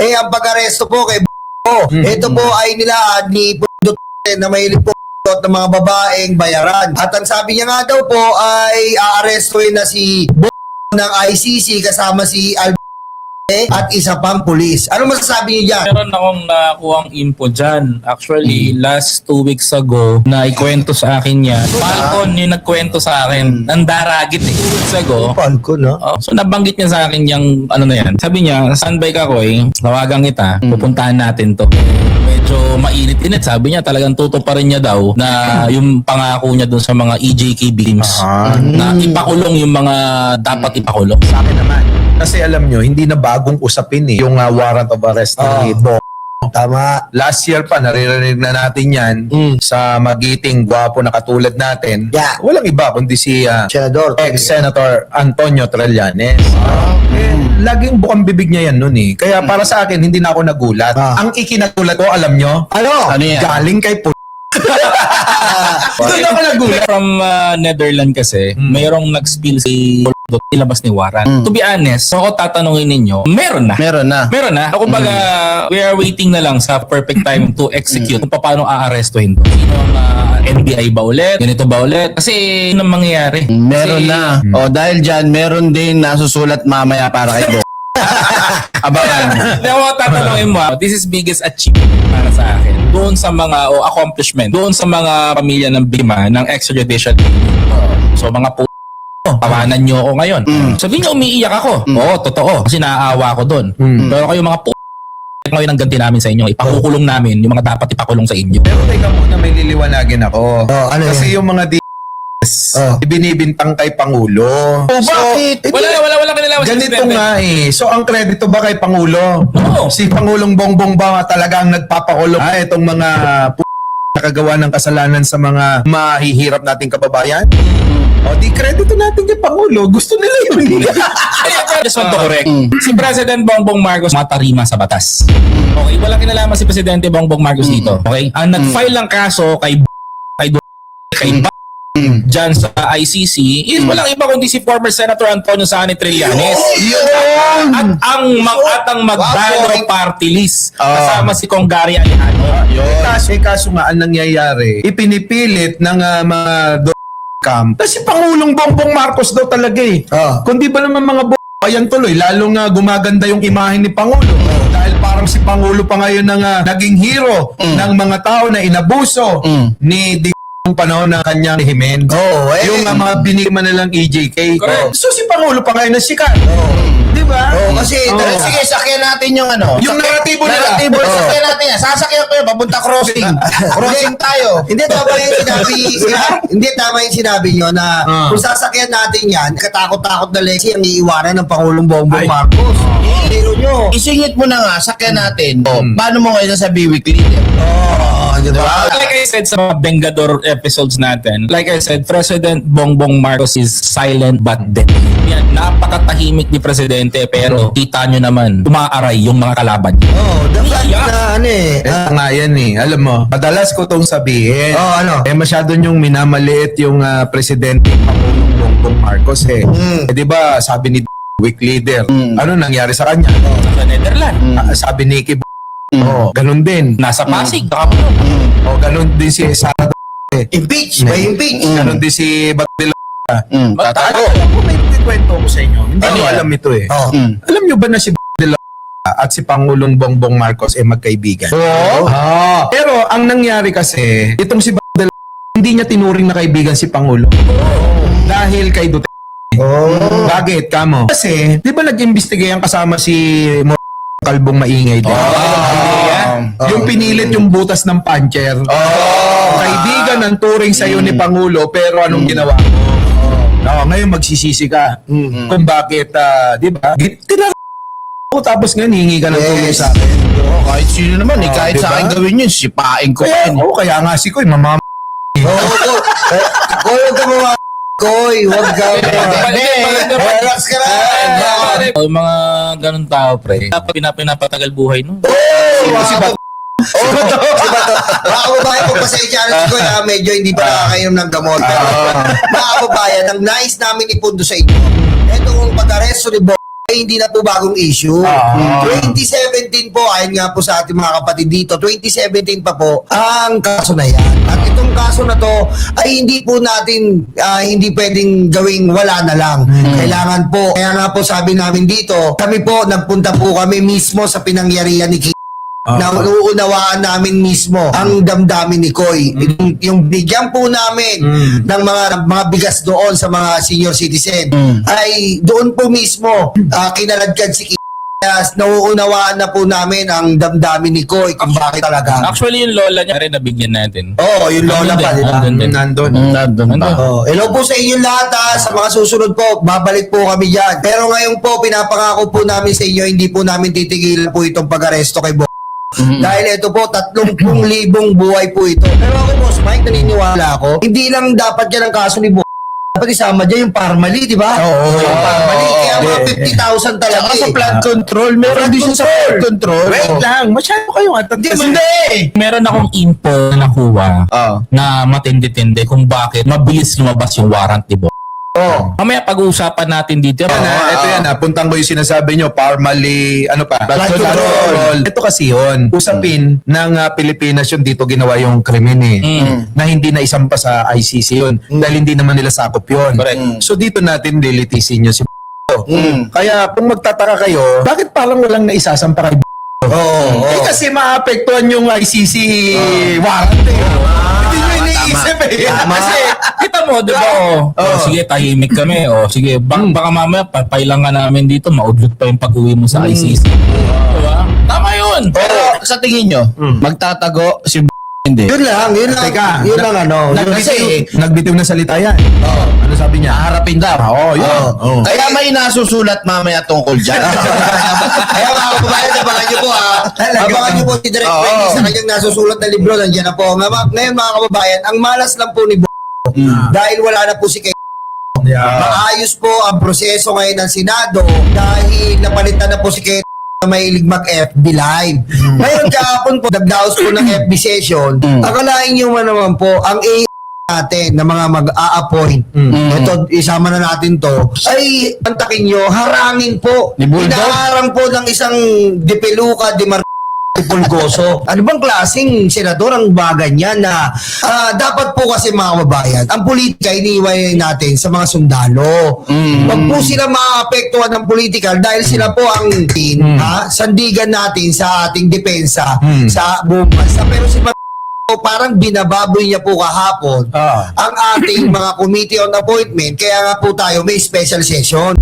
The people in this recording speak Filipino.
ang pag-aresto po kay ito po ay nilaan ni Duterte na mahilig po ng mga babaeng bayaran. At ang sabi niya nga daw po ay aarestuin na si ng ICC kasama si at isa pang pulis. Ano masasabi niyo dyan? Meron akong nakuhang info dyan. Actually, last 2 weeks ago, na ikwento sa akin yan. Falcon yung nagkwento sa akin. Nandaragit 2 weeks ago. Falcon, no? So nabanggit niya sa akin yung ano na yan. Sabi niya, standby ka ko tawagan kita, pupuntahan natin to. Medyo mainit-init. Sabi niya talagang tutuparin niya daw na yung pangako niya dun sa mga EJK victims na ipakulong yung mga dapat ipakulong. Sa akin naman. Kasi alam nyo, hindi na bagong usapin yung warrant of arrest ni Bong. Tama. Last year pa, naririnig na natin yan sa magiting gwapo na katulad natin. Yeah. Walang iba kundi si Senador. ex-Senator Antonio Trillanes. Laging bukang bibig niya yan nun Kaya para sa akin, hindi na ako nagulat. Ang ikinagulat ko, alam nyo, Ano? yan? galing kay Doon ako nagulat. From Netherlands kasi, mayroong nag-spill si ilabas ni Warren. To be honest, so ako tatanungin ninyo, meron na. Meron na. Meron na. So, kumbaga, we are waiting na lang sa perfect time to execute kung paano aarestuhin to. Sino ang NBI ba ulit? Ganito ba ulit? Kasi yun ang mangyayari. Meron na. O dahil dyan, meron din nasusulat mamaya para kay Bong. Abangan. Ako tatanungin mo, this is biggest achievement para sa akin. Doon sa mga, accomplishment, doon sa mga pamilya ng biktima ng extrajudicial. So mga tawanan nyo ako ngayon. Sabihin nyo, umiiyak ako. Oo, totoo. Kasi naaawa ako doon. Pero kayo mga ngayon ang ganti namin sa inyo. Ipakukulong namin yung mga dapat ipakulong sa inyo. Pero teka muna, may liliwanagin ako. Ano Kasi yung mga ibinibintang kay Pangulo. Bakit? Wala kanilawan sa Ganito presidente. nga So ang kredito ba kay Pangulo? Oo. Si Pangulong Bongbong ba talagang nagpapakulong itong mga nakagawa ng kasalanan sa mga mahihirap nating kababayan? O di kredito natin kay Pangulo. Gusto nila yun. I just want to correct. Si President Bongbong Marcos matarima sa batas. Okay, wala kinalaman si Presidente Bongbong Marcos dito. Okay? Ang nag-file ng kaso kay dyan sa ICC is walang iba kundi si former Senator Antonio Sani Trillanes. At ang magdalo party list kasama si Congaria Alejandro. Kaso nga ang nangyayari, ipinipilit ng mga camp. Kasi Pangulong Bongbong Marcos daw talaga Kundi ba naman mga ayan tuloy, lalong gumaganda yung imahe ni Pangulo. Dahil parang si Pangulo pa ngayon naging hero ng mga tao na inabuso ni yung panahon ng kanyang rehimen. Yung mga binigman nilang EJK. So si Pangulo pa ngayon na sikat. Di ba? Kasi, Sige, sakyan natin yung Yung naratibo nila. Sakyan natin yan. Sasakyan ko yun. Papunta crossing. Crossing tayo. Hindi tama yung sinabi nyo na kung sasakyan natin yan, katakot-takot na Lexi ang iiwanan ng Pangulong Bongbong Marcos. Hero nyo. Isingit mo na nga, sakyan natin. Paano mo ngayon sabi weekly? Diba? Like I said sa mga Bengador episodes natin, like I said, President Bongbong Marcos is silent but deadly. Yan, napakatahimik ni Presidente pero kita nyo naman, umaaray yung mga kalaban niya. Dapat na Nga yan Alam mo, madalas ko tong sabihin. Masyado nyong minamaliit yung Presidente Pangulong Bongbong Marcos di ba sabi ni weak leader, ano nangyari sa kanya? Sa Netherlands. Sabi ni Kib ganun din. Nasa Pasig. Ganun din si Sara. impeach. May impeach. Ganun din si Batila. Tatago. May kwento ko sa inyo. Hindi Ano ko yan? alam ito Alam nyo ba na si Batila at si Pangulong Bongbong Marcos magkaibigan? Pero ang nangyari kasi, itong si Batila, hindi niya tinuring na kaibigan si Pangulo. Dahil kay Duterte. Bakit? Kamo? Kasi, di ba nag-imbestiga yan kasama si Kalbong maingay din? Yung pinilit yung butas ng puncher. Kaibigan ng turing sa'yo ni Pangulo, pero anong ginawa mo? Ngayon magsisisi ka kung bakit, di ba? Tapos nga hihingi ka ng tulong sa akin. Kahit sino naman kahit sa akin gawin yun, sipain ko pa yun. Kaya nga si Koy, mamama. Huwag ka mga Koy, huwag ka. Relax ka na. Yung mga ganun tao, pre, dapat pinapatagal buhay no? Si Bat. Mga kababayan, pagpasensya na si Koy medyo hindi pa nakakainom ng gamot. Pero mga kababayan, ang nais namin ipundo sa inyo, itong pag-aresto ni ay hindi na po bagong issue. 2017 po, ayon nga po sa ating mga kapatid dito, 2017 pa po ang kaso na yan. At itong kaso na to ay hindi po natin, hindi pwedeng gawing wala na lang. Kailangan po, kaya nga po sabi namin dito, kami po, nagpunta po kami mismo sa pinangyarihan ni na uuunawaan namin mismo ang damdamin ni Koy. Yung bigyan po namin ng mga bigas doon sa mga senior citizen ay doon po mismo kinaladkad si kaya nauunawaan na po namin ang damdamin ni Koy kung bakit talaga. Actually, yung lola niya rin nabigyan natin. Oo, yung lola pa, di ba? Nandun. Nandun pa. Hello po sa inyo lahat sa mga susunod po, babalik po kami dyan. Pero ngayon po, pinapangako po namin sa inyo, hindi po namin titigilan po itong pag-aresto kay Dahil ito po, 30,000 buhay po ito. Pero ako, Boss Mike, naniniwala ako, hindi lang dapat yan ang kaso ni dapat isama dyan yung Parmali, di ba? Oo. Yung Parmali, kaya mga 50,000 talaga. Saka sa flood control, meron din siya sa flood control. Wait lang, masyado kayong atat kasi. Meron akong info na nakuha na matindi-tindi kung bakit mabilis lumabas yung warrant ni Bo. Mamaya pag-uusapan natin dito. Ito yan na, puntang ko yung sinasabi nyo, Parmali, ano pa? Flood control. Ito kasi yun, usapin ng Pilipinas yun dito ginawa yung krimen na hindi na isampa sa ICC yun dahil hindi naman nila sakop yun. Correct. So dito natin lilitisin nyo si Kaya kung magtataka kayo, bakit parang walang naisasampa kay kasi maapektuhan yung ICC warrant Hindi nyo iniisip Kasi, kita mo, di ba? Sige, tahimik kami. Sige, baka mamaya, papailang nga namin dito, maudlot pa yung pag-uwi mo sa ICC. Diba? Tama yun. Pero sa tingin nyo, magtatago si hindi. Yun lang. Teka, Yun lang ano. nagbitiw na salita yan. Ano sabi niya? Harapin daw. Yun. Kaya may nasusulat mamaya tungkol dyan. Kaya mga kababayan, abangan nyo po Abangan nyo po si Direk Freddy sa kanyang nasusulat na libro. Nandiyan na po. Ngayon mga kababayan, ang malas lang po ni dahil wala na po si Kay. Maayos po ang proseso ngayon ng Senado dahil napalitan na po si Kay na mahilig mag-FB live. Ngayon kahapon po, nagdaos po ng FB session. Akalain nyo naman po, ang natin na mga mag-a-appoint. Ito, isama na natin to. Ay, pantakin nyo, harangin po. Inaharang po ng isang Dipeluca, Pulgoso. Ano bang klaseng senador ang bagay niya na dapat po kasi mga kababayan, ang politika iniiwan natin sa mga sundalo. Huwag po sila maapektuhan ng politika dahil sila po ang sandigan natin sa ating depensa sa buong bansa. Pero si parang binababoy niya po kahapon ang ating mga committee on appointment kaya nga po tayo may special session.